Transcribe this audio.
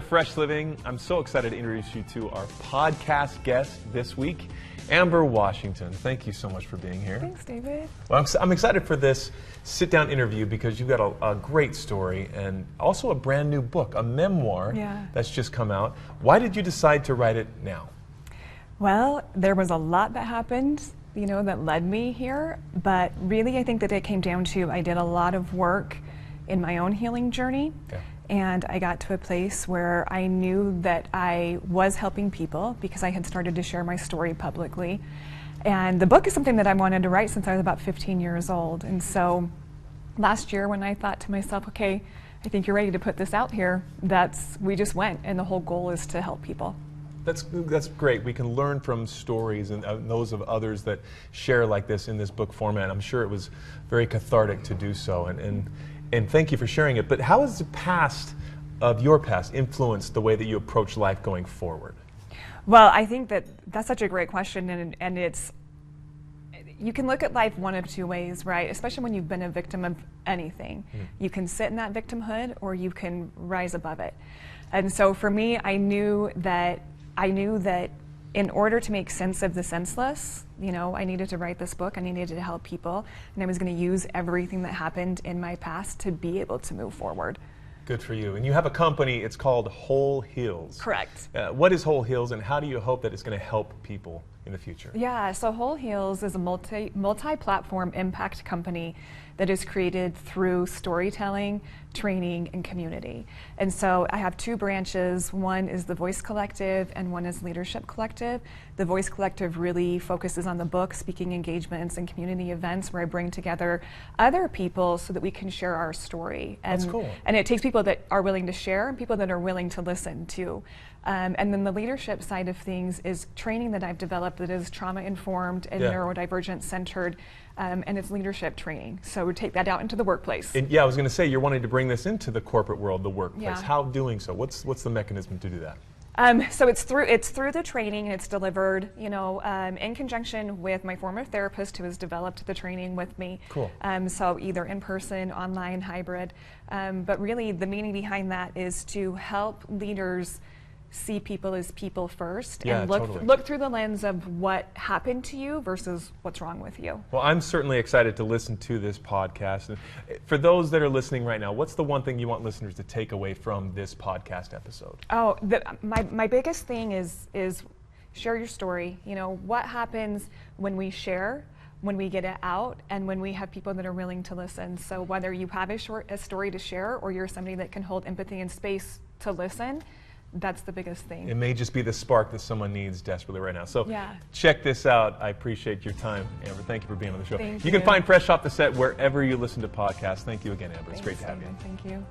Fresh Living. I'm so excited to introduce you to our podcast guest this week, Amber Washington. Thank you so much for being here. Thanks, David. Well, I'm excited for this sit-down interview because you've got a great story and also a brand new book, a memoir that's just come out. Why did you decide to write it now? Well, there was a lot that happened, that led me here, but really I think that it came down to I did a lot of work in my own healing journey. Okay. And I got to a place where I knew that I was helping people because I had started to share my story publicly. And the book is something that I wanted to write since I was about 15 years old. And so last year when I thought to myself, okay, I think you're ready to put this out here, we just went, and the whole goal is to help people. That's great. We can learn from stories and those of others that share like this in this book format. I'm sure it was very cathartic to do so. And thank you for sharing it. But how has the past of your past influenced the way that you approach life going forward? Well, I think that's such a great question, and you can look at life one of two ways, right? Especially when you've been a victim of anything. Mm-hmm. You can sit in that victimhood or you can rise above it. And so for me, I knew that in order to make sense of the senseless, I needed to write this book, I needed to help people, and I was going to use everything that happened in my past to be able to move forward. Good for you. And you have a company, it's called Whole Heals. Correct. What is Whole Heals, and how do you hope that it's going to help people in the future? Yeah, so Whole Heals is a multi-platform impact company that is created through storytelling, training, and community. And so I have two branches. One is the Voice Collective and one is Leadership Collective. The Voice Collective really focuses on the book, speaking engagements, and community events where I bring together other people so that we can share our story. That's cool. And it takes people that are willing to share and people that are willing to listen too. And then the leadership side of things is training that I've developed that is trauma-informed and neurodivergent-centered, and it's leadership training. So we take that out into the workplace. And I was going to say, you're wanting to bring this into the corporate world, the workplace. Yeah. How doing so? What's the mechanism to do that? So it's through the training, and it's delivered, in conjunction with my former therapist who has developed the training with me. Cool. So either in person, online, hybrid. But really the meaning behind that is to help leaders see people as people first and look through the lens of what happened to you versus what's wrong with you. Well, I'm certainly excited to listen to this podcast. And for those that are listening right now, what's the one thing you want listeners to take away from this podcast episode? Oh, my biggest thing is share your story. What happens when we share, when we get it out, and when we have people that are willing to listen. So whether you have a story to share or you're somebody that can hold empathy and space to listen, that's the biggest thing. It may just be the spark that someone needs desperately right now. So check this out. I appreciate your time, Amber. Thank you for being on the show. Thank you can find Fresh Off the Set wherever you listen to podcasts. Thank you again, Amber. It's great to have you. Thank you.